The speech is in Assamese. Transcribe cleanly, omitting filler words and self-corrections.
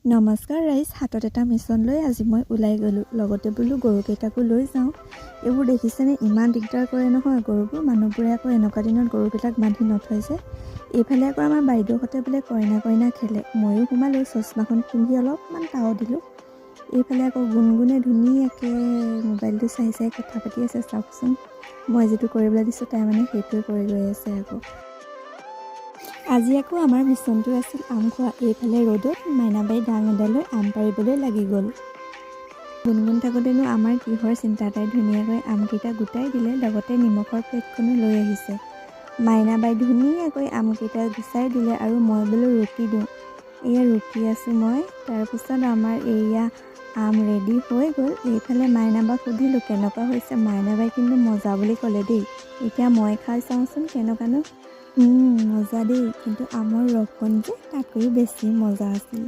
নমস্কাৰ ৰাইজ, হাতত এটা মিছন লৈ আজি মই ওলাই গ'লোঁ। লগতে বোলো গৰুকেইটাকো লৈ যাওঁ। এইবোৰ দেখিছেনে, ইমান দিগদাৰ কৰে নহয় গৰুবোৰ। মানুহবোৰে আকৌ এনেকুৱা দিনত গৰুবিলাক বান্ধি নথয় যে। এইফালে আকৌ আমাৰ বাইদেউহঁতে বোলে কইনা কইনা খেলে। ময়ো সোমালোঁ, চশমাখন পিন্ধি অলপমান তাও দিলোঁ। এইফালে আকৌ গুণগুণে ধুনীয়াকৈ মোবাইলটো চাই চাই কথা পাতি আছে। চাওকচোন, মই যিটো কৰিবলৈ দিছোঁ তাই মানে সেইটোৱে কৰি গৈ আছে। আজি আকৌ আমাৰ মিছনটো আছিল আম খোৱা। এইফালে ৰ'দত মাইনাবাই ডাং এডালৈ আম পাৰিবলৈ লাগি গ'ল। গুণগুণ থাকোঁতেনো আমাৰ কিহৰ চিন্তা, তাই ধুনীয়াকৈ আমকেইটা গোটাই দিলে, লগতে নিমখৰ প্লেটখনো লৈ আহিছে। মাইনাবাই ধুনীয়াকৈ আমকেইটা গুচাই দিলে আৰু মই বোলো ৰুকি দিওঁ। এয়া ৰুকি আছোঁ মই। তাৰপিছত আমাৰ এয়া আম ৰেডি হৈ গ'ল। এইফালে মাইনাবাক সুধিলোঁ কেনেকুৱা হৈছে। মাইনাবাই কিন্তু মজা বুলি ক'লে দেই। এতিয়া মই খাই চাওঁচোন কেনেকুৱানো। মজা দেই, কিন্তু আমৰ ৰসকণ যে তাতকৈও বেছি মজা আছিল।